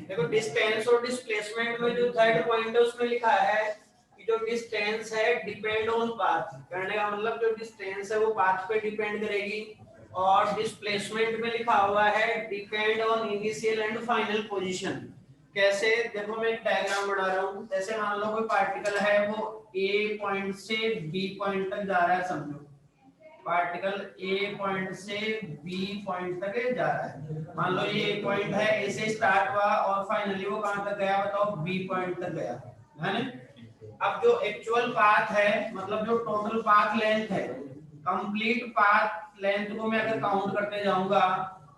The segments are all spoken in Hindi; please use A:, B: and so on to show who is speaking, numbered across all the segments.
A: देखो डिस्टेंस और डिस्प्लेसमेंट में जो थर्ड पॉइंट है उसमें लिखा है कि जो डिस्टेंस है डिपेंड ऑन पाथ, कहने का मतलब जो डिस्टेंस है वो पाथ पे डिपेंड करेगी। और डिस्प्लेसमेंट में लिखा हुआ है depend on initial and final position. कैसे, देखो मैं एक डायग्राम बना रहा हूँ। जैसे मान लो कोई पार्टिकल है वो ए पॉइंट से बी पॉइंट तक जा रहा है, समझो पार्टिकल ए पॉइंट से बी पॉइंट तक जा रहा है। मान लो ये ए पॉइंट है, ए से स्टार्ट हुआ और फाइनली वो कहां तक गया बताओ, बी पॉइंट तक गया, है ना। अब जो एक्चुअल पाथ है, मतलब जो टोटल पाथ लेंथ है, कंप्लीट पाथ लेंथ को मैं अगर काउंट करते जाऊंगा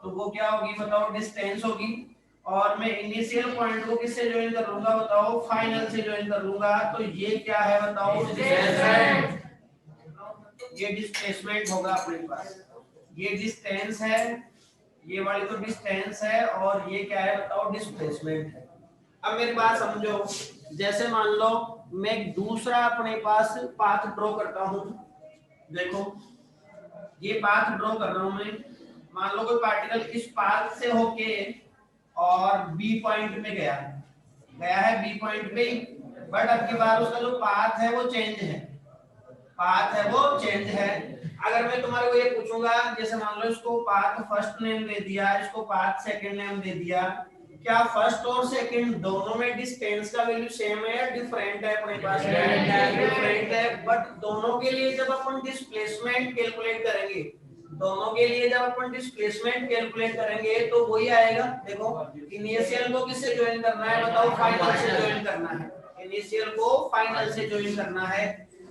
A: तो वो क्या होगी बताओ, डिस्टेंस होगी। और मैं इनिशियल पॉइंट को किससे ज्वाइन कर लूंगा बताओ, फाइनल से ज्वाइन कर लूंगा। तो ये क्या है बताओ, डिस्टेंस। ये डिस्प्लेसमेंट होगा अपने पास। ये डिस्टेंस है, ये वाली तो डिस्टेंस है, और ये क्या है बताओ, डिस्प्लेसमेंट है। अब मेरी बात समझो, जैसे मान लो मैं एक दूसरा अपने पास पाथ ड्रॉ करता हूं। देखो ये पाथ ड्रॉ कर रहा हूं मैं। मान लो कोई पार्टिकल इस पाथ से होके और बी पॉइंट में गया है बी पॉइंट पे, बट अब की बार उसका जो पाथ है वो चेंज है, पाथ है वो चेंज है। अगर मैं तुम्हारे को ये पूछूंगा, जैसे मान लो इसको पाथ फर्स्ट नेम दे दिया, इसको पाथ सेकंड नेम दे दिया, क्या फर्स्ट और सेकंड दोनों में डिस्टेंस का वैल्यू सेम है या डिफरेंट है? अपने पास डिफरेंट है, बट दोनों के लिए जब अपन डिस्प्लेसमेंट कैलकुलेट करेंगे, दोनों के लिए जब अपन डिस्प्लेसमेंट कैलकुलेट करेंगे तो वही आएगा। देखो इनिशियल को किससे ज्वाइन करना है बताओ, फाइनल से ज्वाइन करना है। इनिशियल को फाइनल से ज्वाइन करना है।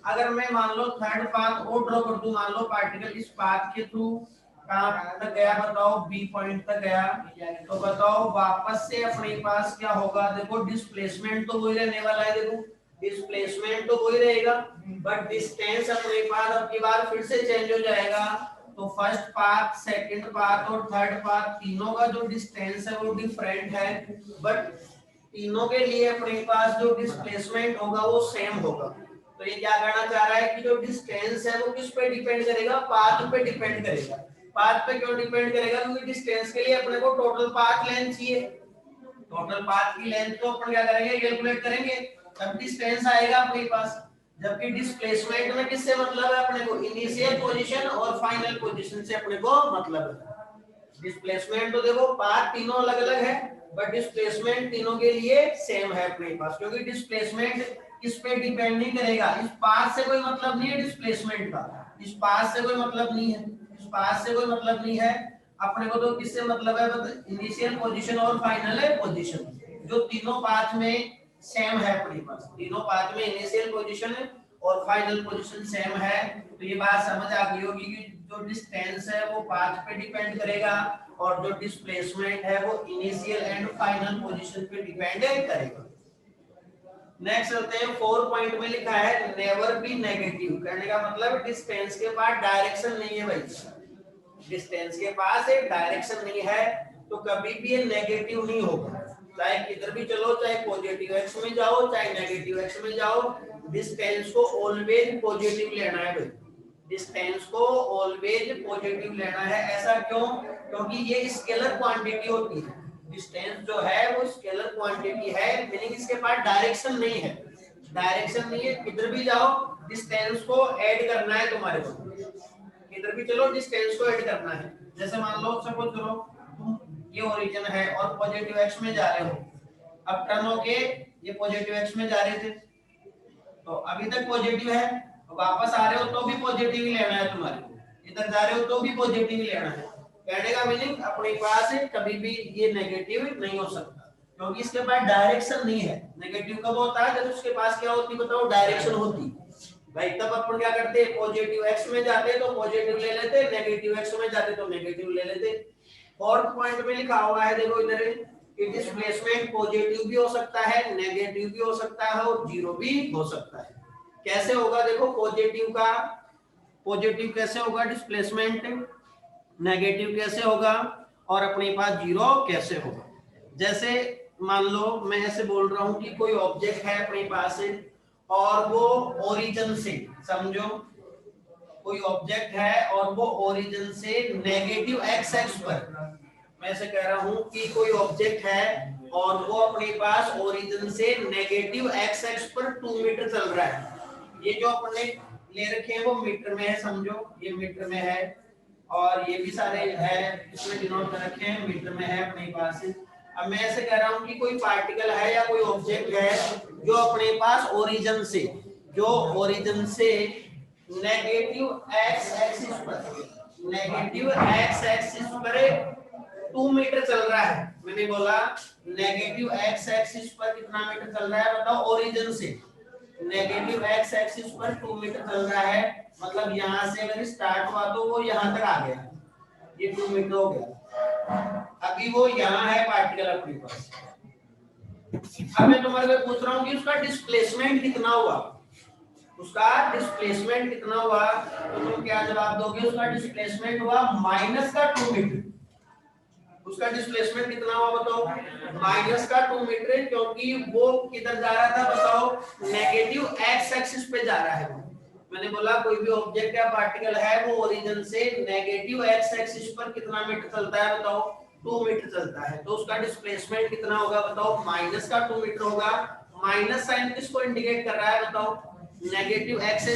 A: अगर मैं मान लो थर्ड पाथ और ड्रॉ कर दूं, मान लो पार्टिकल इस पाथ के थ्रू कहां तक गया बताओ, बी पॉइंट तक गया, तो बताओ वापस से अपने पास क्या होगा। देखो डिस्प्लेसमेंट तो वही रहने वाला है, देखो डिस्प्लेसमेंट तो वही रहेगा, बट डिस्टेंस अपने पास अब की बार फिर से चेंज हो जाएगा। तो फर्स्ट पाथ, सेकंड पाथ और थर्ड पाथ तीनों का जो डिस्टेंस है वो डिफरेंट है, बट तीनों के लिए अपने पास जो डिस्प्लेसमेंट होगा वो सेम होगा। तो ये क्या कहना चाह रहा है कि जो डिस्टेंस है वो किस पे डिपेंड करेगा, पाथ पे डिपेंड करेगा। पाथ पे क्यों डिपेंड करेगा, क्योंकि डिस्टेंस के लिए अपने को टोटल पाथ लेंथ चाहिए। टोटल पाथ की लेंथ को अपन क्या करेंगे, कैलकुलेट करेंगे, तब डिस्टेंस आएगा अपने पास। जबकि डिस्प्लेसमेंट में किससे मतलब है अपने को, इनिशियल पोजीशन और फाइनल पोजीशन से अपने को मतलब है। डिस्प्लेसमेंट तो देखो पाथ तीनों अलग अलग है, बट डिस्प्लेसमेंट तीनों के लिए सेम है अपने पास, क्योंकि डिस्प्लेसमेंट किस पे डिपेंड नहीं करेगा। इस पाथ से कोई मतलब नहीं है डिस्प्लेसमेंट का, इस पाथ से कोई मतलब नहीं है, इस पाथ से कोई मतलब नहीं है। अपने को तो किससे मतलब है, इनिशियल पोजीशन और फाइनल पोजीशन, जो तीनों पाथ में सेम है अपने पास। तीनों पाथ में इनिशियल पोजीशन और फाइनल पोजीशन सेम है। तो ये बात समझ आ गई होगी कि जो डिस्टेंस है वो पाथ पे डिपेंड करेगा, और जो डिस्प्लेसमेंट है वो इनिशियल एंड फाइनल पोजीशन पे डिपेंड करेगा। नेक्स्ट चलते हैं, 4 पॉइंट में लिखा है नेवर बी नेगेटिव। कहने का मतलब डिस्टेंस के पास डायरेक्शन नहीं है भाई, डिस्टेंस के पास एक डायरेक्शन नहीं है, तो कभी भी ये नेगेटिव नहीं होगा। चाहे किधर भी चलो, चाहे पॉजिटिव एक्स में जाओ चाहे नेगेटिव एक्स में जाओ, डिस्टेंस को ऑलवेज पॉजिटिव लेना है भाई, डिस्टेंस को ऑलवेज पॉजिटिव लेना है। ऐसा क्यों, क्योंकि ये स्केलर क्वांटिटी होती है। डिस्टेंस जो है वो स्केलर क्वांटिटी है, मीनिंग इसके पास डायरेक्शन नहीं है। डायरेक्शन नहीं है, किधर भी जाओ डिस्टेंस को ऐड करना है तुम्हारे को, किधर भी चलो डिस्टेंस को ऐड करना है। जैसे मान लो सपोज करो तुम ये ओरिजिन है और पॉजिटिव एक्स में जा रहे हो, अब टर्न होके ये पॉजिटिव एक्स में जा रहे थे, तो अभी तक पॉजिटिव है, तो वापस आ रहे हो तो भी पॉजिटिव ही लेना है तुम्हारे को, इधर जा रहे हो तो भी पॉजिटिव ही लेना है। कहने का मीनिंग अपने पास कभी भी ये नेगेटिव नहीं हो सकता, क्योंकि इसके पास डायरेक्शन नहीं है। नेगेटिव कब होता है, जब उसके पास क्या होती बताओ, डायरेक्शन होती भाई। तब अपन क्या करते हैं, पॉजिटिव एक्स में जाते तो पॉजिटिव ले लेते, नेगेटिव एक्स में जाते तो नेगेटिव ले लेते। फोर्थ पॉइंट में लिखा हुआ है देखो इधर कि डिस्प्लेसमेंट पॉजिटिव भी हो सकता है, नेगेटिव भी हो सकता है और जीरो भी हो सकता है। कैसे होगा देखो, पॉजिटिव कैसे होगा डिस्प्लेसमेंट, नेगेटिव कैसे होगा, और अपने पास जीरो कैसे होगा। जैसे मान लो मैं ऐसे बोल रहा हूं कि कोई ऑब्जेक्ट है अपने पास और वो ओरिजिन से, समझो कोई ऑब्जेक्ट है और वो ओरिजिन से नेगेटिव एक्स एक्स पर, मैं से कह रहा हूं कि कोई ऑब्जेक्ट है और वो अपने पास ओरिजिन से नेगेटिव एक्स एक्स पर 2 मीटर चल रहा है। ये जो अपने ले रखे हैं वो मीटर में है, समझो ये मीटर में है और ये भी सारे है इसमें डिनोट कर रखे हैं, मीटर में है अपने पास। अब मैं ऐसे कह रहा हूं कि कोई पार्टिकल है या कोई ऑब्जेक्ट है जो अपने पास ओरिजिन से, जो ओरिजिन से नेगेटिव एक्स एक्सिस पर 2 मीटर चल रहा है। मैंने बोला नेगेटिव एक्स एक्सिस पर कितना मीटर चल रहा है बताओ, ओरिजिन से नेगेटिव एक्स एक्सिस पर 2 मीटर चल रहा है, मतलब यहां से अगर स्टार्ट हुआ तो वो यहां तक आ गया, ये 2 मीटर हो गया। अभी वो यहां है पार्टिकल अपने पास। अब मैं तुम्हारे को पूछ रहा हूं कि उसका डिस्प्लेसमेंट कितना हुआ, उसका डिस्प्लेसमेंट कितना हुआ, तो तुम क्या जवाब दोगे, उसका डिस्प्लेसमेंट हुआ माइनस का 2 मीटर। उसका डिस्प्लेसमेंट कितना हुआ बताओ, माइनस का 2 मीटर, क्योंकि वो किधर जा रहा था बताओ, नेगेटिव एक्स एक्सिस पे जा रहा है। मैंने बोला कोई भी ऑब्जेक्ट या पार्टिकल है वो ओरिजिन से नेगेटिव एक्स एक्सिस पर कितना मीटर चलता है बताओ, 2 मीटर चलता है, तो उसका डिस्प्लेसमेंट कितना होगा बताओ, माइनस का 2 मीटर होगा। माइनस साइन किसको इंडिकेट कर रहा है बताओ, नेगेटिव एक्स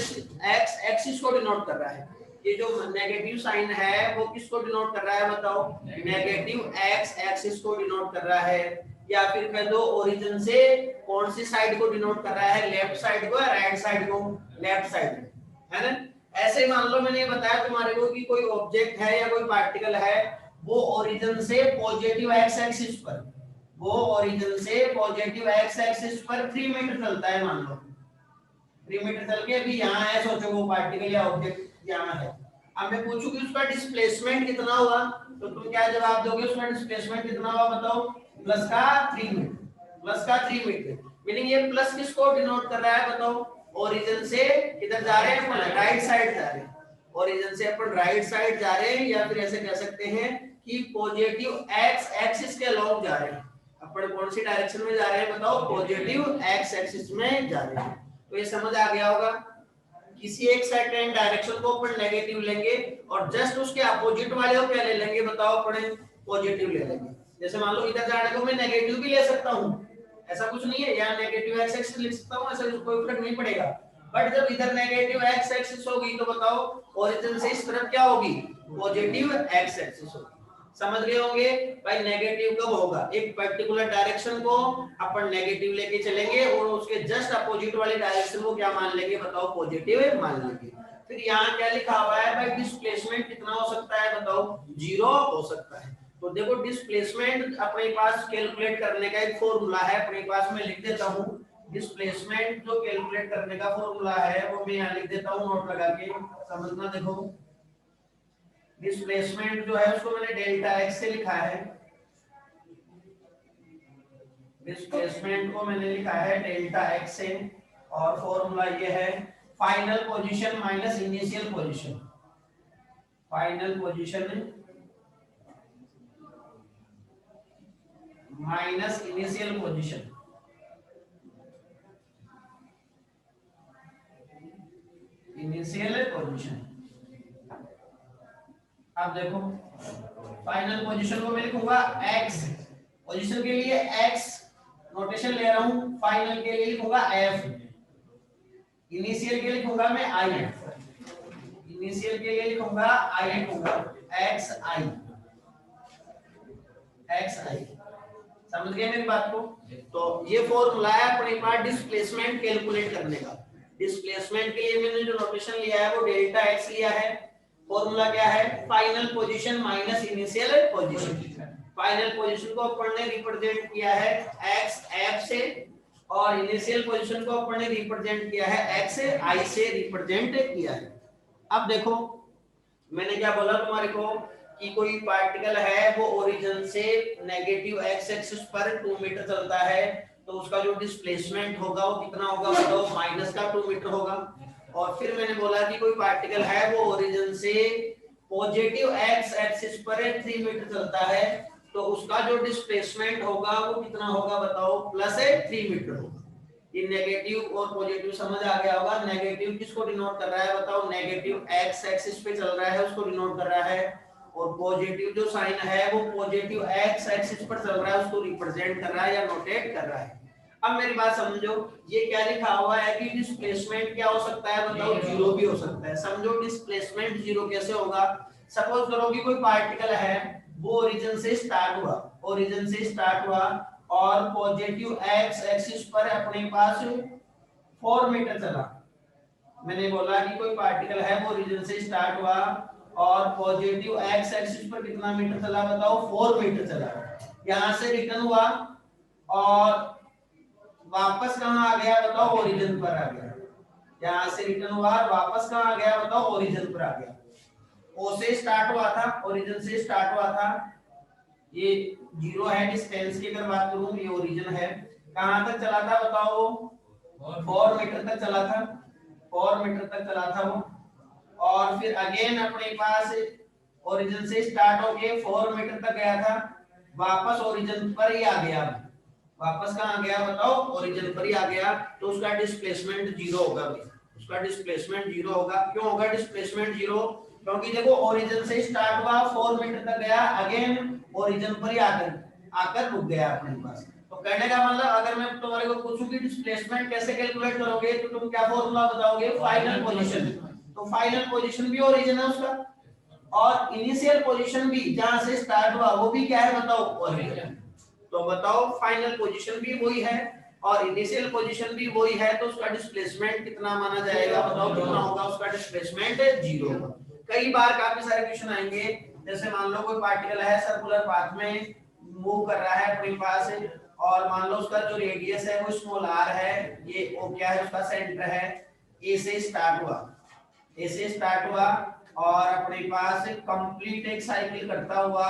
A: एक्सिस को डिनोट कर रहा है। ये जो नेगेटिव साइन है वो किसको डिनोट कर रहा है बताओ, नेगेटिव एक्स एक्सिस को डिनोट कर रहा है, या फिर कह दो ओरिजिन से कौन सी साइड को डिनोट कर रहा है, लेफ्ट साइड को या राइट साइड को, लेफ्ट साइड, है ना। ऐसे मान लो मैंने ये बताया तुम्हारे को कि कोई ऑब्जेक्ट है या कोई पार्टिकल है वो ओरिजिन से पॉजिटिव एक्स एक्सिस पर, वो ओरिजिन से पॉजिटिव एक्स एक्सिस पर 3 मीटर चलता है, मान लो 3 मीटर चल के अभी यहाँ है, सोचो वो पार्टिकल या ऑब्जेक्ट यहाँ है। अब मैं पूछूं कि उसका डिस्प्लेसमेंट कितना हुआ, तो तुम क्या जवाब दोगे, उसका डिस्प्लेसमेंट कितना हुआ बताओ, प्लस का 3 मीटर, प्लस का 3 मीटर। मीनिंग ये प्लस किसको डिनोट कर रहा है बताओ, ओरिजिन से किधर जा रहे हैं अपन, राइट साइड जा रहे हैं, ओरिजिन से अपन राइट साइड जा रहे हैं, या फिर ऐसे कह सकते हैं कि पॉजिटिव एक्स एक्सिस के अलोंग जा रहे हैं। अपन कौन सी डायरेक्शन में जा रहे हैं बताओ, पॉजिटिव एक्स एक्सिस में जा रहे हैं। तो ये समझ आ गया होगा, किसी एक सर्टेन डायरेक्शन को अपन नेगेटिव लेंगे और जस्ट उसके अपोजिट वाले को क्या ले लेंगे बताओ, अपन पॉजिटिव ले लेंगे। जैसे मान लो इधर जाने को मैं नेगेटिव भी ले सकता हूं, ऐसा कुछ नहीं है, यहाँ नेगेटिव एक्स एक्सिस लिख सकता हूं, ऐसा कोई फर्क नहीं पड़ेगा। बट जब इधर नेगेटिव एक्स एक्सिस होगी तो बताओ ओरिजिन से इस तरफ क्या होगी, पॉजिटिव एक्स एक्सिस होगी। समझ गए होंगे भाई, नेगेटिव कब होगा, एक पर्टिकुलर डायरेक्शन को अपन नेगेटिव लेके चलेंगे और उसके जस्ट अपोजिट वाली डायरेक्शन को क्या मान लेंगे बताओ, पॉजिटिव मान लेंगे। फिर यहाँ क्या लिखा हुआ है भाई, डिस्प्लेसमेंट कितना हो सकता है बताओ, 0 हो सकता है। तो देखो डिस्प्लेसमेंट अपने पास कैलकुलेट करने का एक फॉर्मूला है अपने पास, मैं लिख देता हूँ। डिस्प्लेसमेंट जो कैलकुलेट करने का फॉर्मूला है वो मैं यहाँ लिख देता हूँ, नोट लगा के समझना। देखो डिस्प्लेसमेंट जो है उसको मैंने डेल्टा एक्स से लिखा है, डिस्प्लेसमेंट को मैंने लिखा है डेल्टा एक्स से, और फॉर्मूला ये है final position minus initial position, final position minus initial position. Initial position, अब देखो फाइनल पोजीशन को मैं लिखूंगा x, पोजीशन के लिए x नोटेशन ले रहा हूं, फाइनल के लिए लिखूंगा f, इनिशियल के लिए लिखूंगा मैं i, इनिशियल के लिए लिखूंगा i, लिखूंगा xi, xi। समझ गए मेरी बात को। तो ये फॉर्मूला है अपने पास डिस्प्लेसमेंट कैलकुलेट करने का। डिस्प्लेसमेंट के लिए मैंने जो नोटेशन लिया है वो डेल्टा एक्स लिया है। फॉर्मूला क्या है, final position minus initial position. Final position को अपन ने रिप्रेजेंट किया है एक्स एफ से, और इनिशियल पोजीशन को अपन ने रिप्रेजेंट किया है एक्स आई से रिप्रेजेंट किया है। अब देखो मैंने क्या बोला तुम्हारे को कि कोई पार्टिकल है वो ओरिजिन से नेगेटिव एक्स एक्सिस पर 2 मीटर चलता है, तो उसका जो डिस्प्लेसमेंट होगा वो कितना होगा बताओ, माइनस का 2 मीटर होगा। और फिर मैंने बोला कि कोई पार्टिकल है वो ओरिजिन से पॉजिटिव एक्स एक्सिस पर 3 मीटर चलता है, तो उसका जो डिस्प्लेसमेंट होगा वो कितना होगा बताओ, प्लस 3 मीटर होगा। ये नेगेटिव और पॉजिटिव समझ आ गया होगा। नेगेटिव किसको डिनोट कर रहा है बताओ, नेगेटिव एक्स एक्सिस पे चल रहा है उसको डिनोट कर रहा है, और पॉजिटिव जो साइन है वो पॉजिटिव एक्स एक्सिस पर चल रहा है, उसको रिप्रेजेंट कर रहा है या नोटेट कर रहा है। अब मेरी बात समझो, ये क्या लिखा हुआ है कि डिस्प्लेसमेंट क्या हो सकता है बताओ, जीरो भी हो सकता है। समझो डिस्प्लेसमेंट जीरो कैसे होगा। सपोज करो कि कोई पार्टिकल है वो ओरिजिन से स्टार्ट हुआ, ओरिजिन से स्टार्ट हुआ और पॉजिटिव एक्स एक्सिस पर अपने पास 4 मीटर चला। मैंने बोला कि कोई पार्टिकल है वो ओरिजिन से स्टार्ट हुआ और पॉजिटिव एक्स एक्सिस पर कितना मीटर चला बताओ, 4 मीटर चला। यहां से रिटर्न हुआ और वापस कहां आ गया बताओ, ओरिजिन पर आ गया। यहां से रिटर्न हुआ और वापस कहां आ गया बताओ, ओरिजिन पर आ गया। ओ से स्टार्ट हुआ था, ओरिजिन से स्टार्ट हुआ था, ये जीरो है डिस्टेंस की अगर बात करूं, ये ओरिजिन है। कहां तक चला था बताओ, 4 मीटर तक चला था, 4 मीटर तक चला था वो। और फिर अगेन अपने पास ओरिजिन से स्टार्ट होके 4 मीटर तक गया था, वापस ओरिजिन पर ही आ गया। वापस कहां आ गया बताओ, ओरिजिन पर ही आ गया। तो उसका डिस्प्लेसमेंट जीरो होगा भाई, उसका डिस्प्लेसमेंट जीरो होगा। क्यों होगा डिस्प्लेसमेंट जीरो, क्योंकि देखो ओरिजिन से स्टार्ट हुआ 4 मीटर तक गया, अगेन ओरिजिन पर ही आकर आकर रुक गया अपने पास। तो कहने का मतलब अगर मैं तुम्हारे को पूछूं कि डिस्प्लेसमेंट कैसे कैलकुलेट करोगे, तो तुम क्या फॉर्मूला बताओगे, फाइनल पोजीशन। तो फाइनल पोजीशन भी ओरिजिन है उसका और इनिशियल पोजीशन भी जहां से स्टार्ट हुआ वो भी क्या है बताओ, ओरिजिन। तो बताओ फाइनल पोजीशन भी वही है और इनिशियल पोजीशन भी वही है, तो उसका डिस्प्लेसमेंट कितना माना जाएगा बताओ, कितना होगा उसका डिस्प्लेसमेंट, जीरो। कई बार काफी सारे क्वेश्चन आएंगे, जैसे मान लो कोई पार्टिकल है सर्कुलर पाथ में मूव कर रहा है अपने पास और मान लो उसका जो रेडियस है वो स्मॉल आर है, ये ओ क्या है उसका सेंटर है, ए से स्टार्ट हुआ, ए से स्टार्ट हुआ और अपने पास कंप्लीट एक साइकिल करता हुआ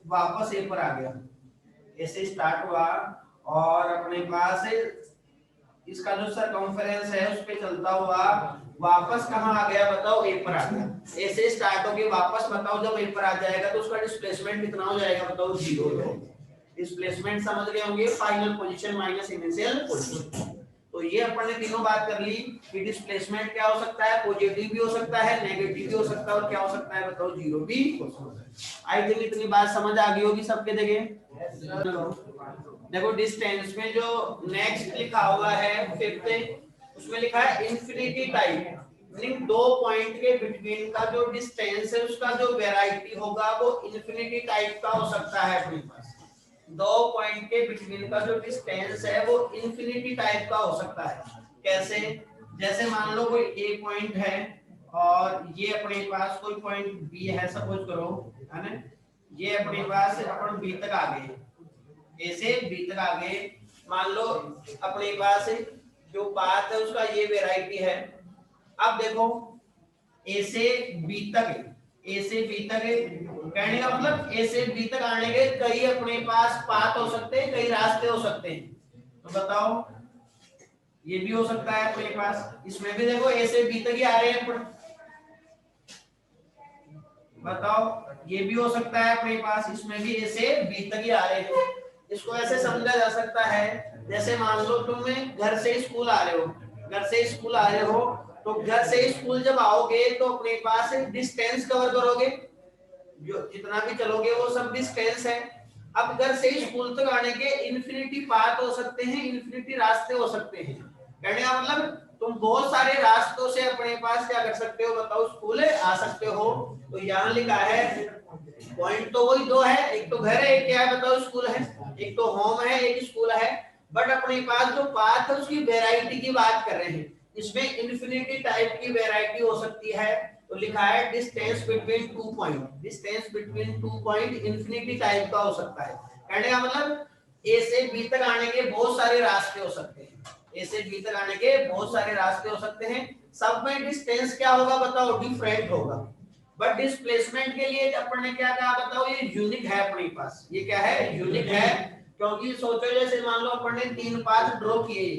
A: वापस ए पर आ गया। ऐसे स्टार्ट हुआ और अपने पास इसका जो सरकमफेरेंस है उस पे चलता हुआ वापस कहां आ गया बताओ, ए पर आ गया। ऐसे स्टार्ट होके वापस बताओ जब ए पर आ जाएगा तो उसका डिस्प्लेसमेंट कितना हो जाएगा बताओ, जीरो हो। डिस्प्लेसमेंट समझ गए होंगे, final position minus initial position. तो ये अपन ने तीनों बात कर ली कि डिस्प्लेसमेंट क्या हो सकता है, पॉजिटिव भी हो सकता है, नेगेटिव भी हो सकता है और क्या हो सकता है बताओ, जीरो भी हो सकता है। आई थिंक इतनी बात समझ आ गई होगी सबके। देखो डिस्टेंस में जो नेक्स्ट लिखा हुआ है फिफ्थ, उसमें लिखा है इंफिनिटी टाइप, मीनिंग दो पॉइंट के बिटवीन का जो डिस्टेंस है उसका जो वेराइटी होगा वो इंफिनिटी टाइप का हो सकता है अपने पास। दो पॉइंट के बिटवीन का जो डिस्टेंस है वो इंफिनिटी टाइप का हो सकता है। कैसे, जैसे मान लो कोई ए पॉइंट है और ये अपने पास कोई पॉइंट बी है, सपोज करो, है ना, ये अपने पास अपन बी तक आ गए, ए से बी तक आ गए। मान लो अपने पास जो पाथ है उसका ये वेराइटी है। अब देखो ए से बी तक, ए से बी तक कहने का मतलब ए से बी तक आने के कई अपने पास पाथ हो सकते हैं, कई रास्ते हो सकते हैं। तो बताओ ये भी हो सकता है अपने पास, इसमें भी देखो ए से बी तक ही आ रहे हैं। बताओ ये भी हो सकता है अपने पास, इसमें भी ए से बी तक ही आ रहे हैं। इसको ऐसे समझा जा सकता है, जैसे मान लो तुम घर से स्कूल आ रहे हो, घर से स्कूल आ रहे हो, तो घर से स्कूल जब आओगे तो अपने पास डिस्टेंस कवर करोगे, जो जितना भी चलोगे वो सब डिस्टेंस है। अब घर से स्कूल तक आने के इन्फिनिटी पाथ हो सकते हैं, इन्फिनिटी रास्ते हो सकते हैं। कहने का मतलब तुम बहुत सारे रास्तों से अपने पास क्या कर सकते हो बताओ, स्कूल आ सकते हो। तो यहाँ लिखा है पॉइंट तो वही दो है, एक तो घर है, एक क्या है बताओ, स्कूल है। एक तो होम है, एक स्कूल है, बट अपने पास जो पाथ है उसकी वेराइटी की बात कर रहे हैं। इसमें इन्फिनिटी टाइप की वेराइटी हो सकती है। तो लिखा है distance between two point, distance between two point infinity type का हो सकता है। कहने का मतलब ए से बी तक आने के बहुत सारे रास्ते हो सकते हैं, ए से बी तक आने के बहुत सारे रास्ते हो सकते हैं। सब में डिस्टेंस क्या होगा बताओ, डिफरेंट होगा। बट डिस्प्लेसमेंट के लिए अपन ने क्या कहा बताओ, ये यूनिक है अपने पास। ये क्या है, यूनिक है। क्योंकि सोचो जैसे मान लो अपन ने तीन पाथ ड्रॉ किए,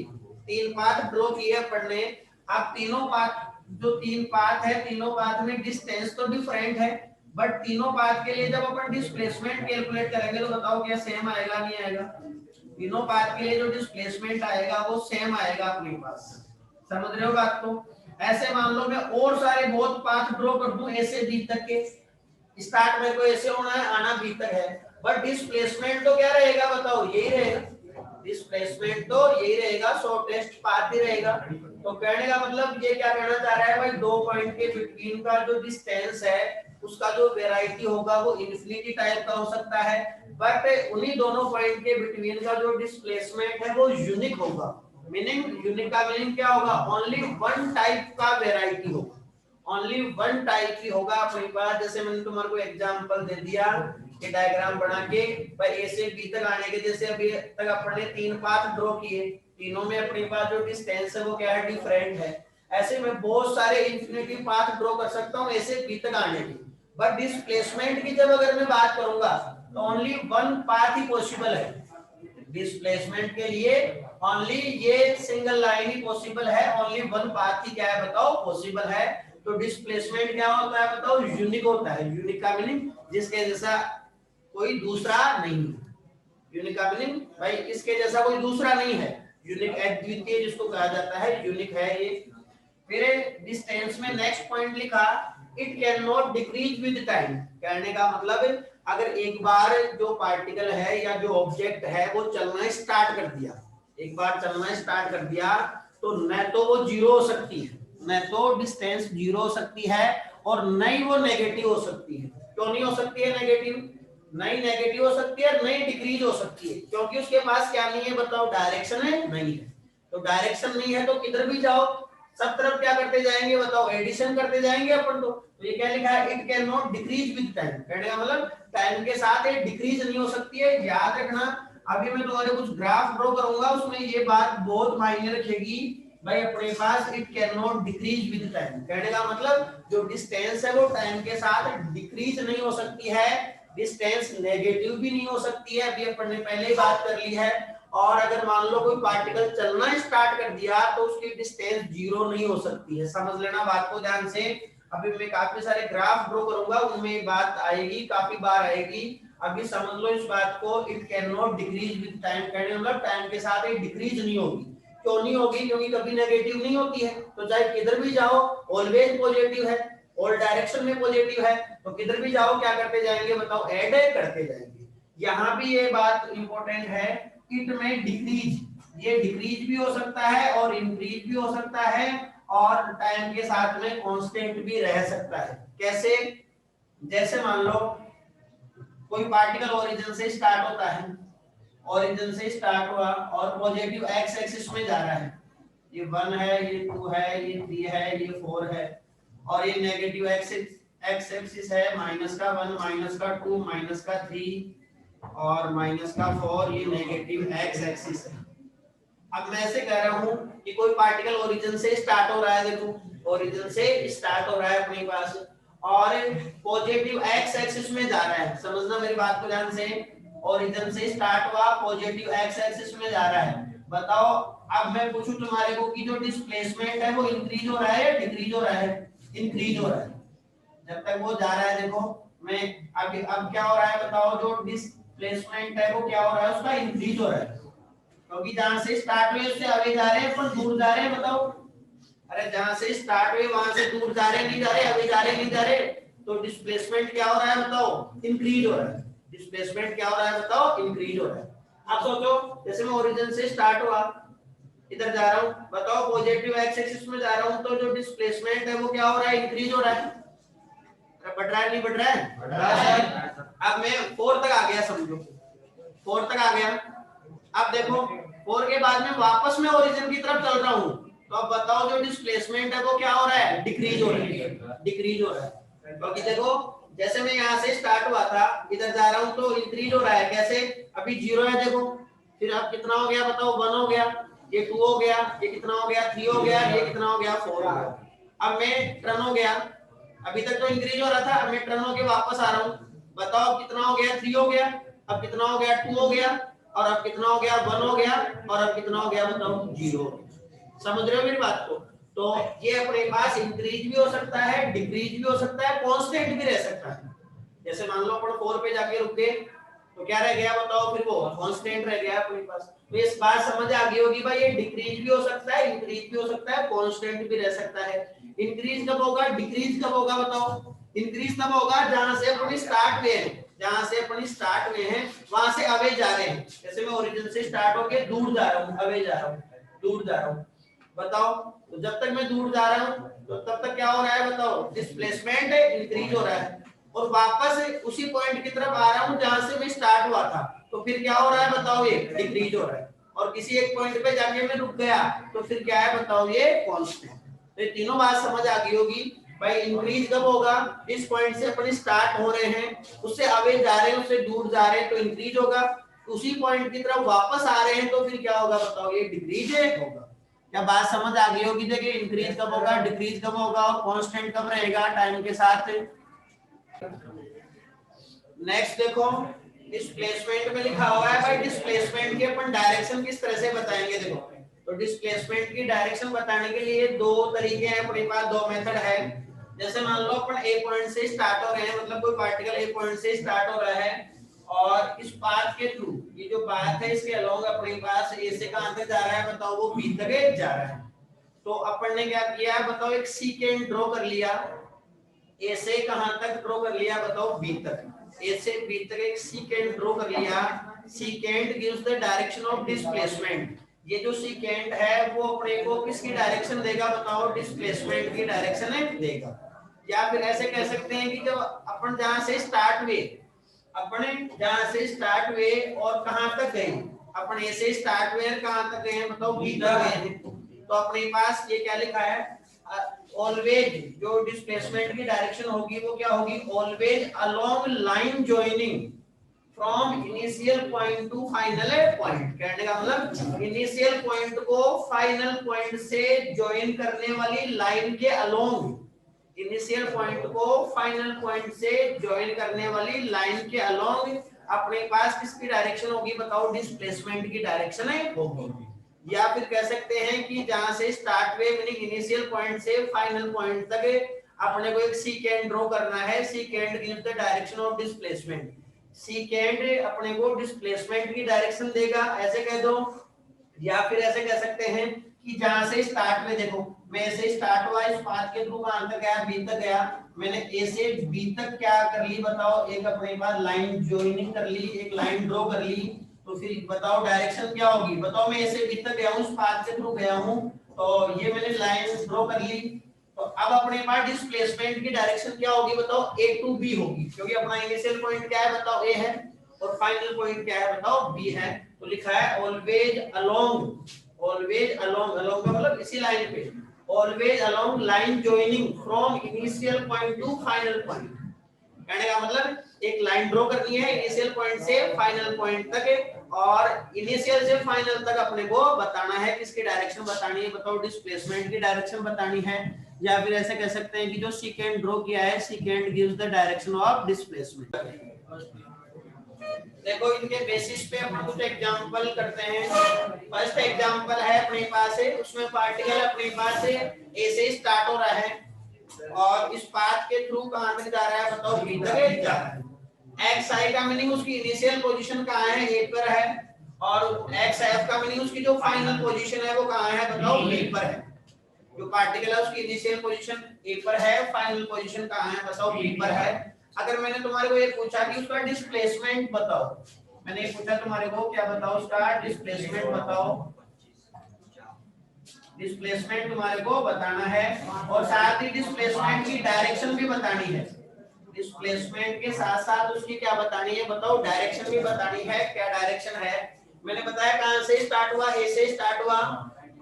A: तीन पाथ ड्रॉ किए अपन ने। अब तीनों पाथ, जो तीन पाथ है, तीनों पाथ में डिस्टेंस तो डिफरेंट है, बट तीनों पाथ के लिए जब अपन डिस्प्लेसमेंट कैलकुलेट करेंगे तो बताओ क्या सेम आएगा नहीं आएगा। तीनों पाथ के लिए जो डिस्प्लेसमेंट आएगा वो सेम आएगा अपने पास। समझ रहे हो बात को। ऐसे मान लो मैं और सारे बहुत पाथ ड्रॉ कर दूं ए से बी तक के, स्टार्ट मेरे को ऐसे होना है, आना बी तक है, बट डिस्प्लेसमेंट तो क्या रहेगा बताओ, यही रहेगा, डिस्प्लेसमेंट तो यही रहेगा, शॉर्टेस्ट पाथ ही रहेगा। तो कहने का मतलब ये क्या कहना चाह रहा है भाई, दो पॉइंट के बिटवीन का जो डिस्टेंस है उसका जो वेराइटी होगा वो इन्फिनिटी टाइप का हो सकता है, बट उन्हीं दोनों पॉइंट के बिटवीन का जो डिस्प्लेसमेंट है वो यूनिक होगा। मीनिंग यूनिक का मीनिंग क्या होगा, ओनली वन टाइप का वेराइटी होगा, ओनली वन टाइप ही होगा अपने पास। जैसे मैंने तुम्हारे को एग्जांपल दे दिया कि डायग्राम बना के भाई ए से बी तक आने के, जैसे अभी तक अपने तीन पाथ ड्रॉ किए, तीनों में अपने पास जो डिस्टेंस है वो क्या है, डिफरेंट है। ऐसे में बहुत सारे इंफिनिटी पाथ ड्रॉ कर सकता हूं ए से बी तक आने के, बट डिस्प्लेसमेंट की जब अगर मैं बात करूंगा तो ओनली वन पाथ ही पॉसिबल है। डिस्प्लेसमेंट के लिए ओनली ये सिंगल लाइन ही पॉसिबल है, ओनली वन पाथ ही क्या है बताओ पॉसिबल है। तो डिस्प्लेसमेंट क्या होता है बताओ, यूनिक होता है। यूनिक का मीनिंग जिसके जैसा कोई दूसरा नहीं, यूनिक का मीनिंग भाई इसके जैसा कोई दूसरा नहीं है, यूनिक अद्वितीय जिसको कहा जाता है, यूनिक है ये। फिर डिस्टेंस में नेक्स्ट पॉइंट लिखा, it can not decrease with time. कहने का मतलब अगर एक बार जो पार्टिकल है या जो ऑब्जेक्ट है वो चलना स्टार्ट कर दिया, एक बार चलना स्टार्ट कर दिया तो न तो वो जीरो हो सकती है, न तो डिस्टेंस जीरो हो सकती है, और न ही वो नेगेटिव हो सकती है। क्यों नहीं हो सकती है नेगेटिव, नहीं नेगेटिव हो सकती है, नहीं डिक्रीज हो सकती है, क्योंकि उसके पास क्या नहीं है बताओ, डायरेक्शन है नहीं है। तो डायरेक्शन नहीं है तो किधर भी जाओ सब तरफ क्या करते जाएंगे बताओ, एडिशन करते जाएंगे अपन। तो ये क्या लिखा है, it can not decrease with time. कहने का मतलब टाइम के साथ ये डिक्रीज नहीं हो सकती है। याद रखना, अभी मैं तुम्हारे कुछ ग्राफ ड्रॉ करूंगा उसमें ये बात बहुत मायने रखेगी भाई, अपने पास it can not decrease with time. कहने का मतलब जो डिस्टेंस है वो टाइम के साथ डिक्रीज नहीं हो सकती है, डिस्टेंस नेगेटिव भी नहीं हो सकती है, अभी अपन ने पहले ही बात कर ली है। और अगर मान लो कोई पार्टिकल चलना स्टार्ट कर दिया तो उसकी डिस्टेंस जीरो नहीं हो सकती है। समझ लेना बात को ध्यान से, अभी मैं काफी सारे ग्राफ ड्रॉ करूंगा उनमें ये बात आएगी, काफी बार आएगी। अभी समझ लो इस बात को, it can not decrease with time, कहने मतलब टाइम के साथ ये डिक्रीज नहीं होगी। क्यों नहीं होगी, क्योंकि कभी नेगेटिव नहीं होती है, तो चाहे किधर भी जाओ ऑलवेज पॉजिटिव है, ऑल डायरेक्शन में पॉजिटिव है, तो किधर भी जाओ क्या करते जाएंगे बताओ, ऐड करते जाएंगे। यहाँ भी ये बात इंपॉर्टेंट है, इट में डिक्रीज, ये डिक्रीज भी हो सकता है और इंक्रीज भी हो सकता है, और टाइम के साथ में कांस्टेंट भी रह सकता है। कैसे, जैसे मान लो कोई पार्टिकल ओरिजिन से स्टार्ट होता है, ओरिजिन से स्टार्ट हुआ और पॉजिटिव एक्स एक्सिस में जा रहा है, ये 1 है, ये 2 है, ये 3 है, ये 4 है, और ये नेगेटिव एक्स एक्सिस है, -1 -2 -3 और -4, ये नेगेटिव एक्स एक्सिस है। अब मैं ऐसे कह रहा हूं कि कोई पार्टिकल ओरिजिन से स्टार्ट हो रहा है, देखो ओरिजिन से स्टार्ट हो रहा है अपने पास और पॉजिटिव एक्स एक्सिस में जा रहा है। समझना मेरी बात को ध्यान से, ओरिजिन से स्टार्ट हुआ, पॉजिटिव एक्स एक्सिस में जा रहा है। बताओ अब मैं पूछूं तुम्हारे को कि जो डिस्प्लेसमेंट है वो इंक्रीज हो रहा है या डिक्रीज हो रहा है? इंक्रीज हो रहा है। जब तक वो जा रहा है, देखो मैं अब क्या हो रहा है बताओ, जो डिस्प्लेसमेंट है वो क्या हो रहा है, उसका इंक्रीज हो रहा है, क्योंकि जहां से स्टार्ट हुए उससे आगे जा रहे हैं पर दूर जा रहे हैं। बताओ, अरे जहां से स्टार्ट हुए वहां से दूर जा रहे नहीं जा रहे, आगे जा रहे नहीं जा रहे, तो डिस्प्लेसमेंट क्या हो रहा है बताओ, इंक्रीज हो रहा है। डिस्प्लेसमेंट क्या हो रहा है बताओ, इंक्रीज हो रहा है। आप सोचो जैसे मैं ओरिजिन से स्टार्ट हुआ, इधर जा रहा हूं, बताओ पॉजिटिव एक्स एक्सिस में जा रहा हूं, तो जो डिस्प्लेसमेंट है वो क्या हो रहा है, इंक्रीज हो रहा है। बढ़ रहा है नहीं बढ़ रहा है? बढ़ रहा है। अब मैं 4 तक आ गया, समझो 4 तक आ गया। अब देखो 4 के बाद में वापस मैं ओरिजिन की तरफ चल रहा हूं, तो अब बताओ जो डिस्प्लेसमेंट है वो क्या हो रहा है, डिक्रीज हो रहा है, डिक्रीज हो रहा है। क्योंकि देखो जैसे मैं यहां से स्टार्ट हुआ था, इधर जा रहा हूं तो इंक्रीज हो रहा है। कैसे, अभी 0 है देखो, फिर अब कितना हो गया बताओ, 1 हो गया, ये 2 हो गया, ये कितना हो गया, 3 हो गया, ये कितना हो गया, 4 हो गया। अब मैं टर्न हो गया, अभी तक तो इंक्रीज हो रहा था, अब मैं टर्न होके वापस आ रहा हूं, बताओ कितना हो गया, 3 हो गया, अब कितना हो गया, 2 हो गया, और अब कितना हो गया, 1 हो गया, और अब कितना हो गया बताओ, 0 हो गया। समझ रहे हो मेरी बात को? तो ये अपने पास इंक्रीज भी हो सकता है, डिक्रीज भी हो सकता है, कांस्टेंट भी रह सकता है। जैसे मान लो अपन 4 पे जाके रुक गए तो क्या रह गया बताओ, फिर वो कांस्टेंट रह गया अपने पास। तो इस बात समझ आ गई होगी भाई, ये डिक्रीज भी हो सकता है, इंक्रीज भी हो सकता है, कांस्टेंट भी रह सकता है। इंक्रीज कब होगा, डिक्रीज कब होगा बताओ? इंक्रीज तब होगा जहां से अपन स्टार्ट हुए हैं, जहां से अपन स्टार्ट हुए हैं वहां से अवे जा रहे हैं। जैसे मैं ओरिजिन से स्टार्ट होके दूर जा रहा हूं, अवे जा रहा हूं, दूर जा रहा हूं। बताओ, तो जब तक मैं दूर जा रहा हूं तो तब तक क्या हो रहा है बताओ, डिस्प्लेसमेंट इंक्रीज हो रहा है। और वापस उसी पॉइंट की तरफ आ रहा हूं जहां से मैं स्टार्ट हुआ था, तो फिर क्या हो रहा है बताओ, ये डिक्रीज हो रहा है। और किसी एक पॉइंट पे जाके मैं रुक गया तो फिर क्या है बताओ, ये कांस्टेंट। तो ये तीनों बात समझ आ गई होगी भाई। इंक्रीज कब होगा, इस पॉइंट से अपन स्टार्ट हो रहे हैं, उससे अवे जा रहे हैं, उससे दूर जा रहे हैं तो इंक्रीज होगा। उसी पॉइंट की तरफ वापस आ रहे हैं तो फिर क्या होगा बताओ, ये डिक्रीज होगा। क्या बात समझ आ गई होगी? देखिए इंक्रीज कब होगा, डिक्रीज कब होगा और कांस्टेंट कब रहेगा टाइम के साथ। नेक्स्ट देखो, डिस्प्लेसमेंट में लिखा हुआ है भाई, डिस्प्लेसमेंट की अपन डायरेक्शन किस तरह से बताएंगे। देखो, तो डिस्प्लेसमेंट की डायरेक्शन बताने के लिए दो तरीके हैं अपने पास, दो मेथड है। जैसे मान लो अपन ए पॉइंट से स्टार्ट हो रहे हैं, मतलब कोई पार्टिकल ए पॉइंट से स्टार्ट हो रहा है और इस पाथ के थ्रू, ये जो पाथ है इसके अलोंग अपने पास ए से कहां तक जा रहा है बताओ, वो बी तक जा रहा है। तो अपन ने क्या किया है बताओ, एक सीकेंड ड्रॉ कर लिया, ए से कहां तक ड्रॉ कर लिया बताओ, बी तक। ए से बी तक एक सीकेंड ड्रॉ कर लिया। सीकेंड gives the direction of displacement. ये जो सीकेंड है वो अपने को किसकी डायरेक्शन देगा बताओ, डिस्प्लेसमेंट की डायरेक्शन देगा। या फिर ऐसे कह सकते हैं कि जब अपन जहां से स्टार्ट हुए, अपने जहां से स्टार्ट हुए और कहां तक गए, अपन ए से स्टार्ट हुए और कहां तक गए बताओ, बी तक गए। तो अपने पास ये क्या लिखा है, ऑलवेज जो डिस्प्लेसमेंट की डायरेक्शन होगी वो क्या होगी, always along line joining from initial point two final point. कहने का मतलब इनिशियल पॉइंट को फाइनल पॉइंट से जॉइन करने वाली लाइन के अलोंग, इनिशियल पॉइंट को फाइनल पॉइंट से जॉइन करने वाली लाइन के अलोंग अपने पास किसकी डायरेक्शन होगी बताओ, डिस्प्लेसमेंट की डायरेक्शन होगी। या फिर कह सकते हैं कि जहां से स्टार्ट हुए मीनिंग इनिशियल पॉइंट से फाइनल पॉइंट तक अपने को एक सीकेंड ड्रॉ करना है। सीकेंड gives the direction of displacement. सीकेंड अपने को डिस्प्लेसमेंट की डायरेक्शन देगा, ऐसे कह दो। या फिर ऐसे कह सकते हैं कि जहां से स्टार्ट में, देखो मैं ए से स्टार्ट हुआ, इस पाथ के थ्रू कहां तक गया, बी तक गया। मैंने ए से बी तक क्या कर ली बताओ, एक अपने पास लाइन जॉइनिंग कर ली, एक लाइन ड्रॉ कर ली। तो फिर बताओ डायरेक्शन क्या होगी बताओ, मैं ए से बी तक गया हूं, इस पाथ के थ्रू गया हूं, तो ये मैंने लाइन ड्रॉ कर ली। तो अब अपने पास डिस्प्लेसमेंट की डायरेक्शन क्या होगी बताओ, ए टू बी होगी, क्योंकि अपना इनिशियल पॉइंट क्या है बताओ, ए है, और फाइनल पॉइंट क्या है बताओ, बी है। तो लिखा है always along, always along, along का मतलब इसी लाइन पे, always along line joining from initial point two final point. कहने का मतलब एक लाइन ड्रॉ करनी है इनिशियल पॉइंट से फाइनल पॉइंट तक, और इनिशियल से फाइनल तक अपने को बताना है किसकी डायरेक्शन बतानी है बताओ, डिस्प्लेसमेंट की डायरेक्शन बतानी है। या फिर ऐसे कह सकते हैं कि जो सीकेंड ड्रॉ किया है, सीकेंड gives the direction of displacement. देखो इनके बेसिस पे अपन कुछ एग्जांपल करते हैं। फर्स्ट एग्जांपल है अपने पास है, उसमें पार्टिकल अपने पास से ए से स्टार्ट हो रहा है और इस पाथ के थ्रू कहां तक जा रहा है बताओ, बी तक जा रहा है। एक्स आई का मीनिंग उसकी इनिशियल पोजीशन कहां है, ए पर है, और एक्स एफ का मीनिंग उसकी जो फाइनल पोजीशन है वो कहां है बताओ, बी पर है। जो पार्टिकल है उसकी इनिशियल पोजीशन ए पर है, फाइनल पोजीशन कहां है बताओ, बी पर है। अगर मैंने तुम्हारे को ये पूछा कि उसका डिस्प्लेसमेंट बताओ, मैंने ये पूछा तुम्हारे को क्या बताओ, उसका डिस्प्लेसमेंट बताओ, डिस्प्लेसमेंट तुम्हारे को बताना है, और साथ ही डिस्प्लेसमेंट की डायरेक्शन भी बतानी है। डिस्प्लेसमेंट के साथ साथ उसकी क्या बतानी है बताओ, डायरेक्शन भी बतानी है। क्या डायरेक्शन है, मैंने बताया कहां से स्टार्ट हुआ, ए से स्टार्ट हुआ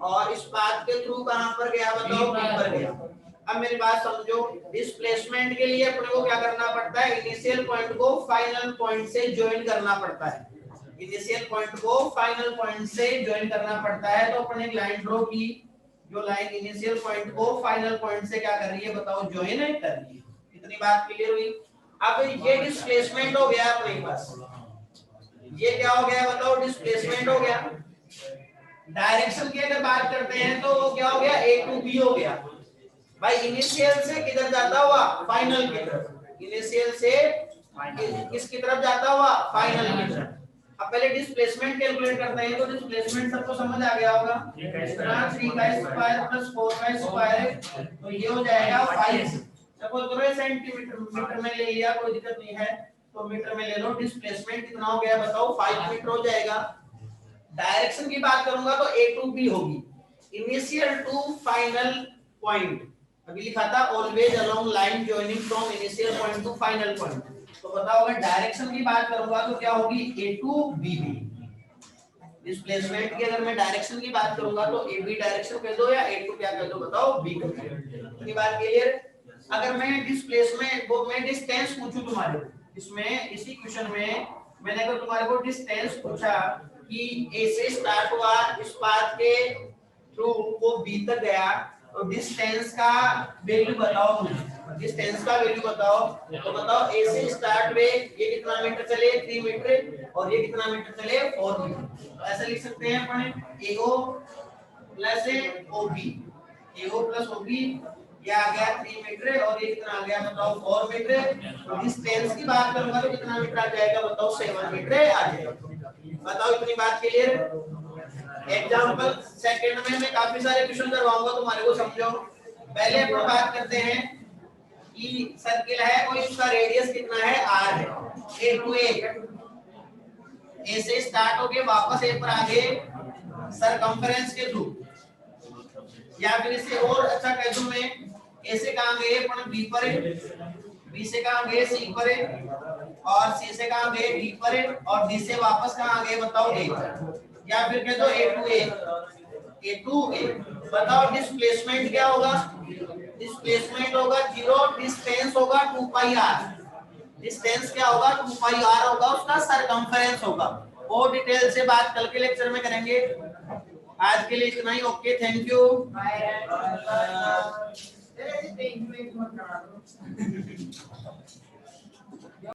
A: और इस पाथ के थ्रू कहां पर गया बताओ, बी पर गया। अब मेरी बात समझो, डिस्प्लेसमेंट के लिए अपने को क्या करना पड़ता है, इनिशियल पॉइंट को फाइनल पॉइंट से ज्वाइन करना पड़ता है। इनिशियल पॉइंट को फाइनल पॉइंट से ज्वाइन करना पड़ता है। तो अपन एक लाइन ड्रॉ की, जो लाइन इनिशियल पॉइंट को फाइनल पॉइंट से क्या कर रही है बताओ, ज्वाइन कर रही है। इतनी बात क्लियर हुई। अब ये डिस्प्लेसमेंट हो गया अपने पास, ये क्या हो गया बताओ, डिस्प्लेसमेंट हो गया। डायरेक्शन की अगर बात करते हैं तो वो क्या हो गया, ए टू बी हो गया। भाई इनिशियल से किधर जाता हुआ, फाइनल की तरफ। इनिशियल से किसकी तरफ जाता हुआ, फाइनल की तरफ। अब पहले डिस्प्लेसमेंट कैलकुलेट करते हैं। तो डिस्प्लेसमेंट सबको समझ आ गया होगा, 3 का स्क्वायर प्लस 4 का स्क्वायर, तो ये हो जाएगा 5। सपोज करो ये सेंटीमीटर मीटर में ले लिया, कोई दिक्कत नहीं है, तो मीटर में ले लो। डिस्प्लेसमेंट कितना हो गया बताओ, 5 मीटर हो जाएगा। डायरेक्शन की बात करूंगा तो ए टू बी होगी, इनिशियल टू फाइनल पॉइंट। अभी लिखा था always along line joining from initial point two final point. तो बताओ अगर डायरेक्शन की बात करूंगा तो क्या होगी, ए टू बी बी। डिस्प्लेसमेंट की अगर मैं डायरेक्शन की बात करूंगा तो ए बी डायरेक्शन कह दो या ए टू क्या कह दो बताओ, बी कह दो। ये बात क्लियर। अगर मैं डिस्प्लेसमेंट वो मैं डिस्टेंस पूछूं तुम्हारे को, इसमें इसी क्वेश्चन में मैंने अगर तुम्हारे को डिस्टेंस पूछा कि ए से स्टार्ट हुआ इस पाथ के थ्रू वो बी तक गया, तो डिस्टेंस का वैल्यू बताओ मुझे, डिस्टेंस का वैल्यू बताओ। तो बताओ ए से स्टार्ट में ये कितना मीटर चले, 3 मीटर, और ये कितना मीटर चले, 4 मीटर। तो ऐसे लिख सकते हैं अपन एओ प्लस ओबी, एओ प्लस ओबी, ये आ गया 3 मीटर और ये कितना आ गया बताओ 4 मीटर। तो डिस्टेंस की बात करूंगा तो कितना मीटर आ जाएगा बताओ, 7 मीटर आ जाएगा। बताओ इतनी बात क्लियर। एग्जांपल सेकंड में मैं काफी सारे क्वेश्चन करवाऊंगा तुम्हारे को, समझो। पहले अपन बात करते हैं कि सर्किल है कोई, उसका रेडियस कितना है, r है। ए टू ए से स्टार्ट होके वापस ए पर आगे सरकमफेरेंस के थ्रू, या फिर इसे और अच्छा कह दूं मैं, ए से कहां गए अपन बी पर, बी से कहां गए सी पर, और सी से कहां गए डी पर, और डी से वापस कहां गए बताओ ए। या फिर कह दो ए टू ए। बताओ डिस्प्लेसमेंट क्या होगा, डिस्प्लेसमेंट होगा 0, डिस्टेंस होगा 2 पाई आर। डिस्टेंस क्या होगा, 2 पाई आर होगा, उसका सरकमफेरेंस होगा। और डिटेल से बात कल के लेक्चर में करेंगे। आज के लिए इतना ही, ओके, थैंक यू।